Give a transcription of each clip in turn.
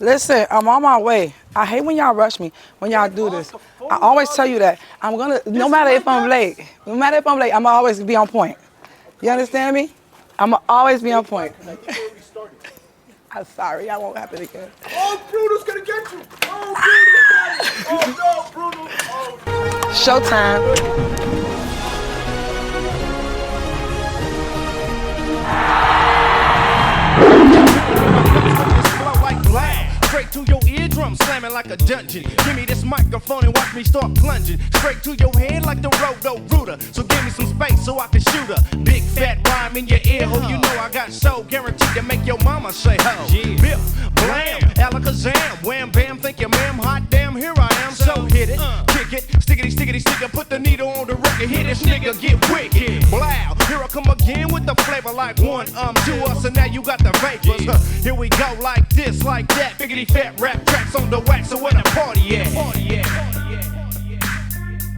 Listen, I'm on my way. I hate when y'all rush me, when y'all do this. I always tell you that. No matter if I'm late, I'ma always be on point. You understand me? I'ma always be on point. I'm sorry, I won't happen again. Oh, Bruno's gonna get you. Oh, Bruno got it. Oh, no, Bruno. Oh. Showtime. Straight to your eardrum, slamming like a dungeon. Give me this microphone and watch me start plunging. Straight to your head like the roto-rooter. So give me some space so I can shoot a big fat rhyme in your ear hole. You know I got so guaranteed to make your mama say ho. Yeah. Biff, blam, alakazam, wham bam, thank you ma'am, hot damn, here I am. So hit it, kick it, stickity, stickity, sticker, put the needle on the record, hit this nigga, get wicked. Blow, here I come again with the flavor like one, to us, and now you got the vapors. Here we go like this, like that, biggity fat rap tracks on the wax, so where the party at?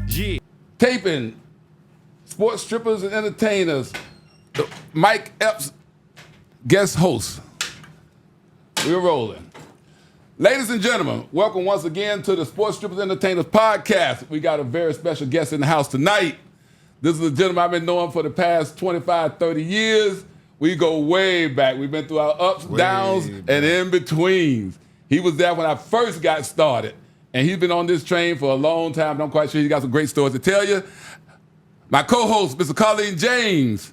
Yeah. Taping, sports strippers and entertainers, Mike Epps, guest host. We're rolling. Ladies and gentlemen, welcome once again to the Sports Strippers Entertainers podcast. We got a very special guest in the house tonight. This is a gentleman I've been knowing for the past 25, 30 years. We go way back. We've been through our ups, downs, and in-betweens. He was there when I first got started, and he's been on this train for a long time. I'm quite sure he's got some great stories to tell you. My co-host, Mr. Colleen James.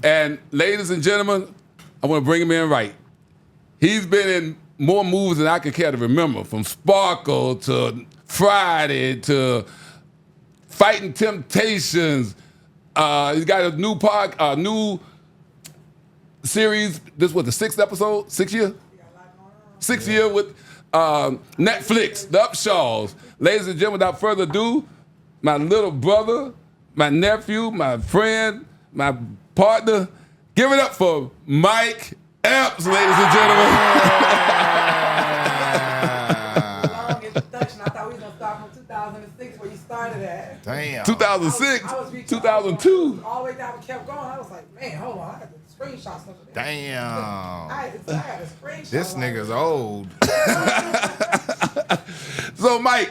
And ladies and gentlemen, I want to bring him in right. He's been in more movies than I can care to remember, from Sparkle to Friday to Fighting Temptations. He's got a new series. This was the sixth episode, 6 year? 6 year with Netflix, The Upshaws. Ladies and gentlemen, without further ado, my little brother, my nephew, my friend, my partner, give it up for Mike Epps, ladies and gentlemen. Long introduction. I thought we was gonna start from 2006 where you started at. Damn. 2006, I was reaching 2002. all the way down, kept going. I was like, man, hold on, I got the screenshots of it. Damn. I got a screenshot. This nigga's old. So, Mike,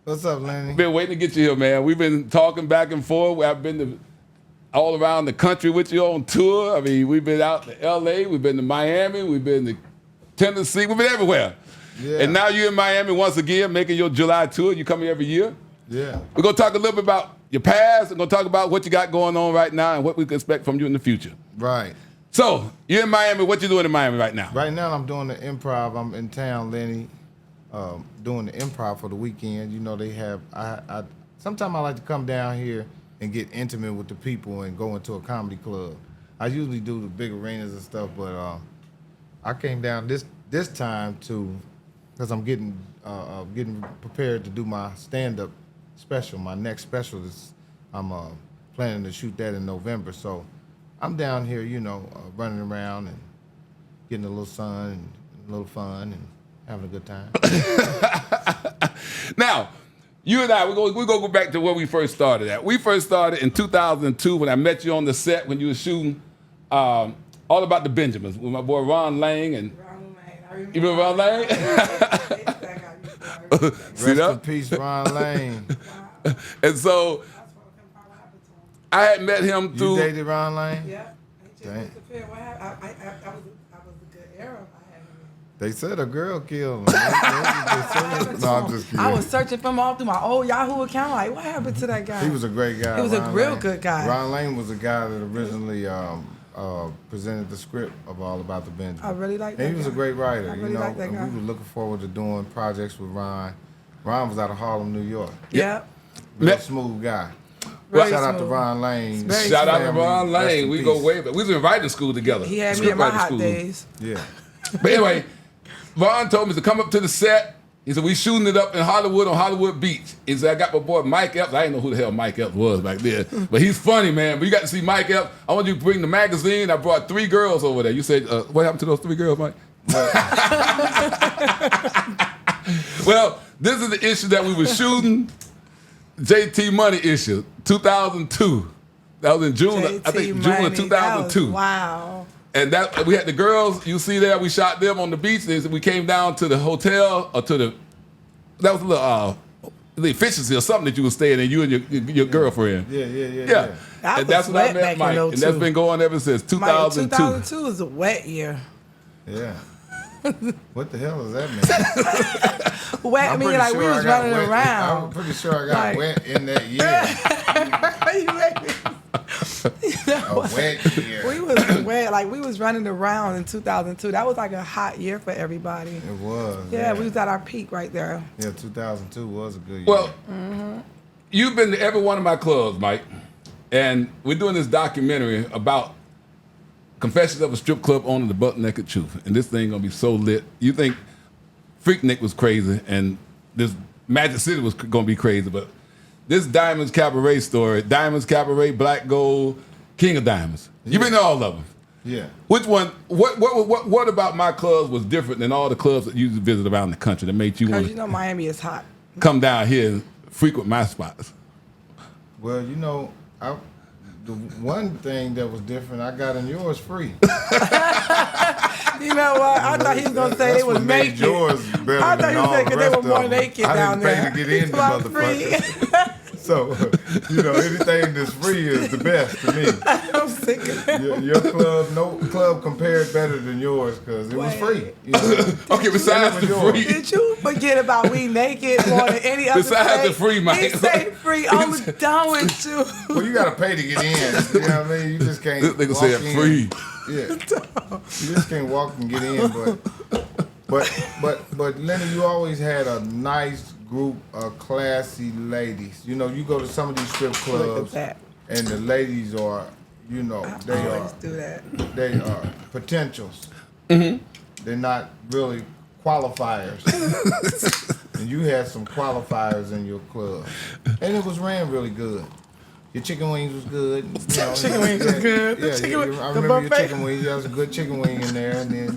What's up, Lenny? been waiting to get you here, man. We've been talking back and forth. I've been all around the country with you on tour. I mean, we've been out to L.A., we've been to Miami, we've been to Tennessee, we've been everywhere. Yeah. And now you're in Miami once again, making your July tour. You come here every year. Yeah. We're going to talk a little bit about your past. We're going to talk about what you got going on right now and what we can expect from you in the future. Right. So, you're in Miami. What you doing in Miami right now? Right now, I'm doing the improv. I'm in town, Lenny, doing the improv for the weekend. You know, they have. Sometimes I like to come down here and get intimate with the people and go into a comedy club. I usually do the big arenas and stuff, but I came down this time because I'm getting prepared to do my stand-up special. My next special is I'm planning to shoot that in November. So I'm down here, you know, running around and getting a little sun and a little fun and having a good time. Now, you and I, we're going to go back to where we first started at. We first started in 2002 when I met you on the set when you were shooting All About the Benjamins with my boy Ron Lang. And you remember Ron Lang? Rest in peace, Ron Lane. And so I had met him through. You dated Ron Lane? Yeah. Dang. I was a good era. They said a girl killed him. No, I'm just kidding. I was searching for him all through my old Yahoo account. Like, what happened to that guy? He was a great guy. He was Ron a real Lane. good guy. Ron Lane was a guy that originally presented the script of All About the Benjamins. I really like that And he was guy. a great writer. I You really know, like that and guy. we were looking forward to doing projects with Ron. Ron was out of Harlem, New York. Yeah. Real Yeah. smooth guy. Very Shout out to smooth. Ron Lane. Very Shout out to Family, Ron rest Lang. in We go peace. way back. We was in writing school together. He had me in my hot days. Yeah. But anyway, Ron told me to come up to the set. He said, we shooting it up in Hollywood on Hollywood Beach. He said, I got my boy Mike Epps. I didn't know who the hell Mike Epps was back then. But he's funny, man. But you got to see Mike Epps. I want you to bring the magazine. I brought 3 girls over there. You said, what happened to those 3 girls, Mike? Well, this is the issue that we were shooting. JT Money issue, 2002. That was in June, I think June of 2002. Wow. And that we had the girls. You see there, we shot them on the beach. We came down to the hotel or to the. That was a little the efficiency or something that you were staying in. You and your girlfriend. Yeah. And that's when I met Mike, and that's been going ever since 2002. 2002 was a wet year. Yeah. What the hell does that mean? Wet I'm mean pretty like sure we was I got running wet. around. I'm pretty sure I got Like- wet in that year. You made me- A wet year. We was wet, like we was running around in 2002. That was like a hot year for everybody. It was. Yeah, we was at our peak right there. Yeah, 2002 was a good year. Well, you've been to every one of my clubs, Mike, and we're doing this documentary about Confessions of a Strip Club Owner, the Butt Naked Truth, and this thing gonna be so lit. You think Freaknik was crazy, and this Magic City was gonna be crazy, but this Diamonds Cabaret story, Diamonds Cabaret, Black Gold, King of Diamonds. You've been to all of them. yeah. Which one? What about my clubs was different than all the clubs that you visit around the country that made you want Because you to know Miami is hot. come down here and frequent my spots? Well, the one thing that was different, I got in yours free. You know what? I thought he was gonna say That's they was what made naked. yours better I than thought he was all saying the because they rest were of more them. naked I down didn't there. pay to get in the So I'm free. motherfucker. So, anything that's free is the best to me. I'm sick of that. Your club, no club compared better than yours because it was Wait. free. You know? Okay, besides the yours. free, Did you forget about we naked more than any other Besides state? the free, Mike. He say free. I'm done with you. Well, you got to pay to get in. You know what I mean? You just can't. this nigga walk said in. free. Yeah. You just can't walk and get in, but Lenny, you always had a nice group of classy ladies. You know, you go to some of these strip Look at clubs, that. and the ladies are, they Always are, do that. they are potentials. They're not really qualifiers. And you had some qualifiers in your club, and it was ran really good. Your chicken wings was good. You know, Chicken wings was good. The Yeah, chicken wing- I the remember your buffet. chicken wings. There was a good chicken wing in there, and then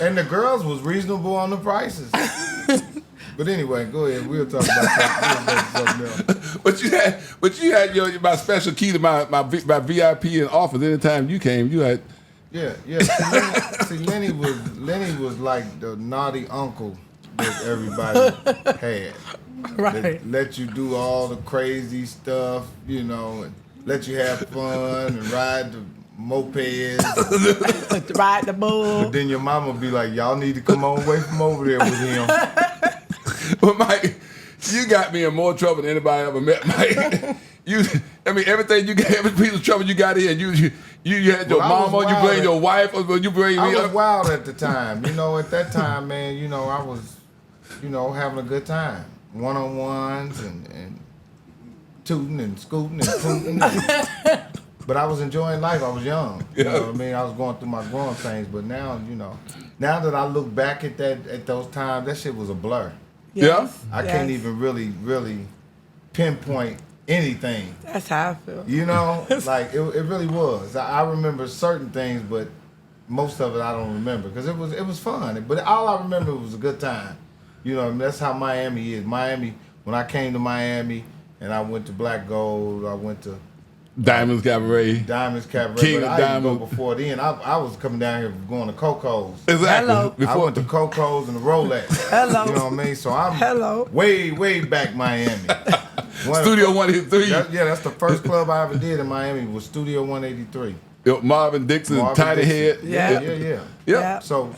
and the girls was reasonable on the prices. But anyway, go ahead. We'll talk about something else. But you had my special key to my VIP and offers. Anytime you came, you had. Yeah. See, Lenny was like the naughty uncle that everybody had. Right. That let you do all the crazy stuff, and let you have fun and ride the mopeds. Ride the bull. But then your mama be like, y'all need to come on away from over there with him. Well, Mike, you got me in more trouble than anybody ever met, Mike. Everything you got, every piece of trouble you got in, you had your Well, I was mama, you wild bring your wife, or you bring I me was up. wild at the time. At that time, man, I was, having a good time. One-on-ones and tooting and scooting and tooting. But I was enjoying life. I was young. You know what I mean? I was going through my growing pains. But now, now that I look back at those times, that shit was a blur. Yes. I can't even really pinpoint anything. That's how I feel. Like it really was. I remember certain things, but most of it I don't remember because it was fun. But all I remember was a good time. That's how Miami is. Miami. When I came to Miami and I went to Black Gold, I went to Diamonds Cabaret. Diamonds Cabaret. King but of I didn't go Diamonds. before then. I was coming down here going to Coco's. Exactly. Hello. I went to Coco's and the Rolex. Hello. You know what I mean? So I'm Hello. way back Miami. Studio 183. That's the first club I ever did in Miami was Studio 183. Marvin Dixon, Marvin Tiny Dixon. Head. Yeah. Yeah. Yeah. So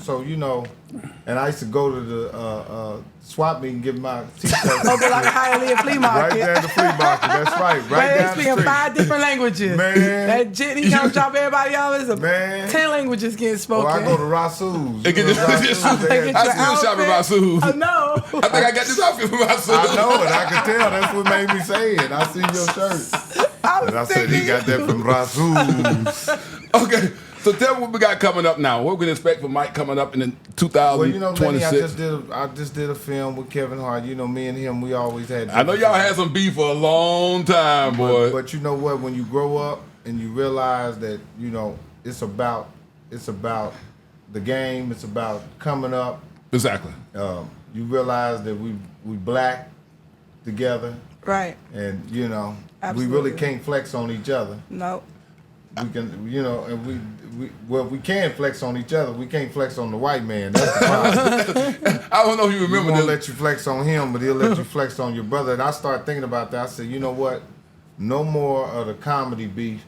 and I used to go to the swap meet and give my t-shirts. Over like a Hialeah flea Right market. there at the flea market. That's right. Right Man, they down the speaking street. 5 different languages. Man. That jit, he come drop everybody off. It's Man. 10 languages getting Or spoken. I go to Rasu's. They get this- Get I your still shopping at outfit. Rasu's. I know. I think I got this outfit from Rasu's. I know it. I can tell. That's what made me say it. I see your shirt. And I said he got that from Rasu's. Okay, so tell me what we got coming up now. What we can expect from Mike coming up in the Well, Lenny, 2026. I just did a film with Kevin Hart. Me and him, we always had. I know y'all had some beef for a long time, boy. But you know what? When you grow up and you realize that it's about the game. It's about coming up. Exactly. You realize that we black together, Right. and we really Absolutely. can't flex on each other. No. we can, you know, and we can flex on each other. We can't flex on the white man. That's the problem. I don't know if you He remember won't this. let you flex on him, but he'll let you flex on your brother. And I started thinking about that. I said, you know what? No more of the comedy beef.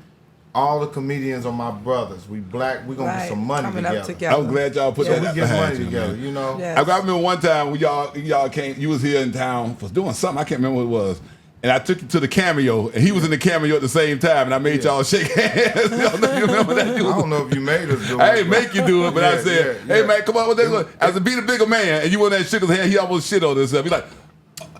All the comedians are my brothers. We black. We gonna get some money Coming together. up together. I'm glad y'all put So that we get behind money you, together. man. You know. Yes. I remember one time when y'all came, you was here in town, was doing something, I can't remember what it was. And I took you to the cameo, and he was in the cameo at the same time, and I made y'all shake hands. I don't know if you remember that. I don't know if you made us do it. I ain't make you do it, but I Yeah, said, yeah, hey, yeah. man, come on with that. As a be the bigger man, and you went there and shook his hand, he almost shit on himself. He like,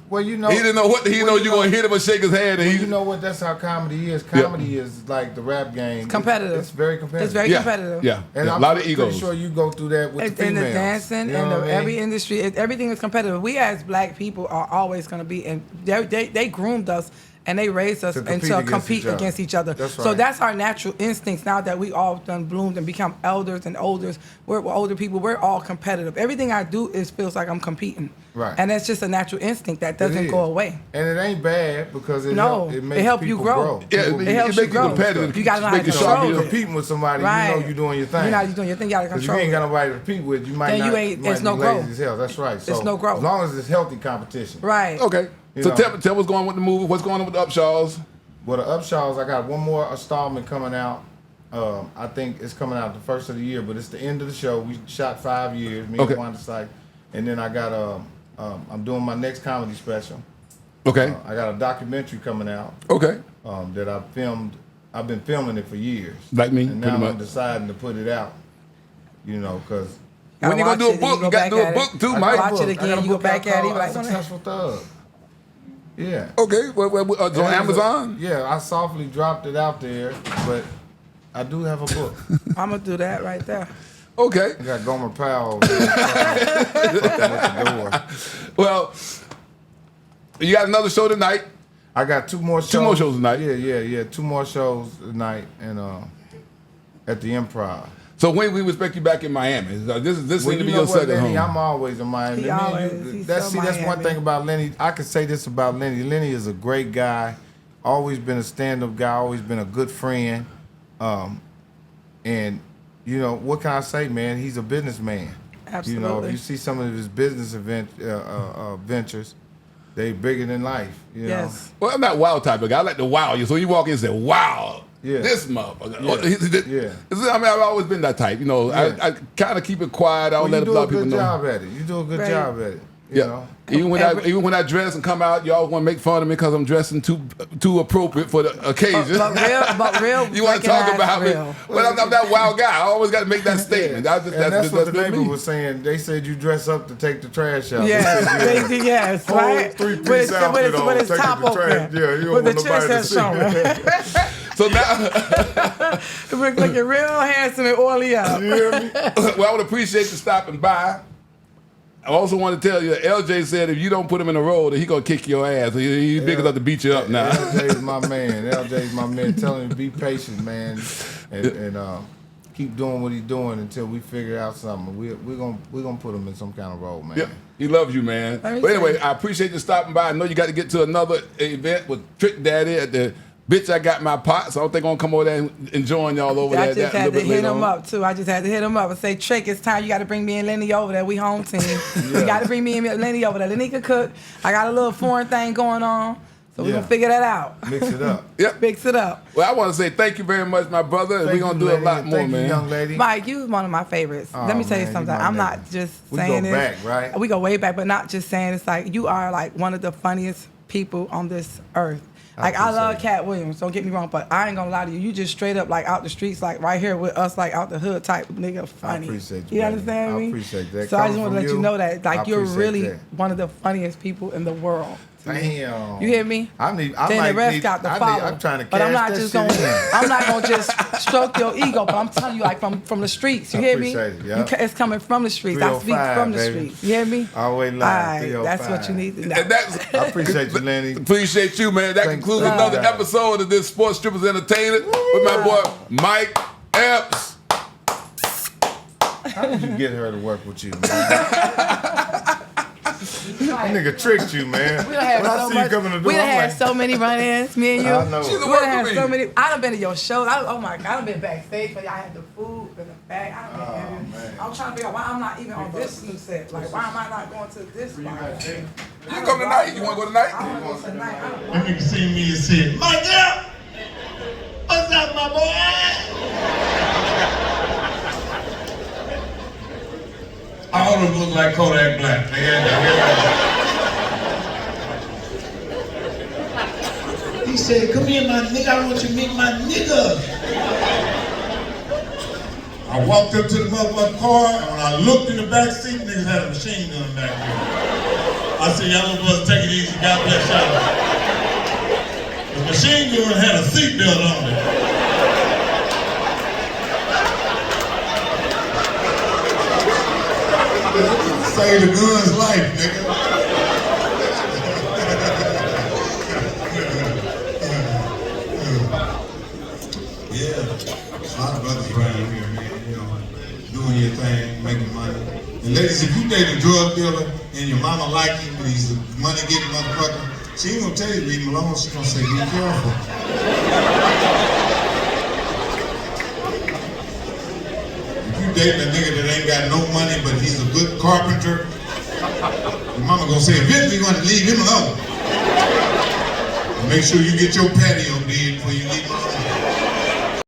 Well, you know, he didn't know what, he know you going to hit him or shake his hand. And Well, he, you know what? That's how comedy is. Comedy is like the rap game. Competitive. It's very competitive. It's very yeah, competitive. Yeah, And yeah. I'm a lot of pretty egos. sure you go through that with the In females. the dancing You know and what I mean? every industry, everything is competitive. We as black people are always going to be, and they groomed us and they raised us To and compete to against compete each other. against each other. That's So right. that's our natural instincts. Now that we all done bloomed and become elders and olders, we're older people. We're all competitive. Everything I do feels like I'm competing. Right. And that's just a natural instinct that It doesn't is. go away. And it ain't bad because it No, it makes it help you people grow. Yeah, People it helps makes you you grow. competitive. You gotta know how Make to you So control if it. you're competing with somebody, Right. you know you're doing your thing. You're not doing your thing. You got to Because if control you ain't got it. nobody to compete with, you might Then not. you ain't- might there's be no lazy growth. as hell. That's right. So There's no growth. As long as it's healthy competition. Right. Okay. You So know. tell what's going on with the movie. What's going on with the Upshaws? Well, the Upshaws, I got one more installment coming out. I think it's coming out the first of the year, but it's the end of the show. We shot 5 years, me Okay. and Wanda Sykes. And then I got I'm doing my next comedy special. Okay. I got a documentary coming out Okay. that I filmed. I've been filming it for years. Like me, And pretty now much. I'm deciding to put it out. You know, because When you gonna do a book? You got to do a book too, I Mike. watch it again. You go back at it. You like, Successful Thug. Yeah. Okay. It's on Amazon. Yeah, I softly dropped it out there, but I do have a book. I'm gonna do that right there. Okay. I got Gomer Powell over there fucking with the door. Well, you got another show tonight. I got two more shows. 2 more shows tonight. Yeah. 2 more shows tonight and at the Improv. So when we expect you back in Miami? This Well, seems to you be know your what, second Lenny, home. I'm always in Miami. He Me and always- you- he's that's so that's one Miami. thing about Lenny. I can say this about Lenny. Lenny is a great guy. Always been a stand-up guy. Always been a good friend. And you know what can I say, man? He's a businessman. You know, Absolutely. if you see some of his business ventures, they bigger than life. You Yes. Well, I'm not wild type of guy. I like to wow you. So you walk in and say, wow, Yeah. this motherfucker. Yeah. I mean, I've always been that type. You know, Yeah. I kind of keep it quiet. I know. don't Well, let you a do lot a of people good know. job at it. You do a good Right. job at it. You Yeah. know. Even when I dress and come out, y'all want to make fun of me because I'm dressing too appropriate for the occasion. But real. You want to talk recognize about me, real. but I'm that wild guy. I always got to make that statement. And that's what the been neighbor me. was saying. They said you dress up to take the trash out. Yes, They said, yes, whole right. three-piece outfit on, with his taking top the trash. open. Yeah, you don't with want the nobody to chest see. showing. So now, Looking real handsome and oily up. You hear me? well, I would appreciate you stopping by. I also want to tell you, LJ said if you don't put him in a role, that he gonna kick your ass. He's big enough to beat you up now. LJ's my man. LJ's my man. Tell him to be patient, man, and keep doing what he's doing until we figure out something. We're gonna put him in some kind of role, man. Yeah, he loves you, man. Let me But anyway, see. I appreciate you stopping by. I know you got to get to another event with Trick Daddy at the Bitch I Got My Pot, so I don't think I'm gonna come over there and enjoying y'all over I there just that a had little to bit hit later him on. up too. I just had to hit him up and say, Trick, it's time. You got to bring me and Lenny over there. We home team. You got to bring me and Lenny over there. Lenny can cook. I got a little foreign thing going on, so we're Yeah. gonna figure that out. Mix it up. Yep. Mix it up. Well, I want to say thank you very much, my brother, and we're Thank gonna you, do a lady, lot and more, thank man. you, young lady. Mike, you one of my favorites. Oh, Let me tell man, you you something. my I'm nigga. not just We saying go this. back, right? We go way back, but not just saying it's like you are like one of the funniest people on this earth. Like I love appreciate Cat Williams, don't get me wrong, but I ain't gonna lie to you. You just straight up like out the streets, like right here with us, like out the hood type nigga, funny. appreciate you, You baby. understand I me? appreciate that. So I just Coming want to from let you you, know that, like I you're appreciate really that. one of the funniest people in the world. Damn. You hear me? I Then the rest got to follow. I'm trying to but I'm cash not that just shit gonna. in. I'm not gonna just stroke your ego. But I'm telling you, like from the streets. You I hear me? appreciate it, yeah. It's coming from the streets. I speak 305, from the baby. streets. You hear me? Always lie, Alright, that's what 305. you need to know. And that's I appreciate you, Lenny. appreciate you, man. That Thanks, concludes love. another episode of this Sports Strippers Entertainment with my boy Mike Epps. How did you get her to work with you, man? That nigga tricked you, man. We done had When I so see much. you coming to the We door, done I'm had like, so many run-ins, me and you. I know. She's a We done worker had bee. so many. I done been to your shows. Oh my God, I done been backstage for y'all. Had the food in the bag. I done been everywhere. I'm trying to figure out why I'm not even on this new set. Like, why am I not going to this spot? You come tonight? You want to go tonight? I want to go tonight. I don't That nigga seen me and said, Michael, what's up, my boy? All of them look like Kodak Black. He said, come here, my nigga, I want you to meet my nigga. I walked up to the motherfucking car, and when I looked in the back seat, niggas had a machine gun back there. I said, y'all little boys, take it easy, God bless y'all. The machine gun had a seatbelt on it. Save the gun's life, nigga. Yeah, a lot of brothers around here, man, you know, doing your thing, making money. And ladies, if you date a drug dealer and your mama like him and he's a money-getting motherfucker, she ain't gonna tell you to leave him alone, she's gonna say, be careful. If you dating a nigga that ain't got no money but he's a good carpenter, your mama gonna say, eventually you're gonna leave him alone. And make sure you get your patio did before you leave him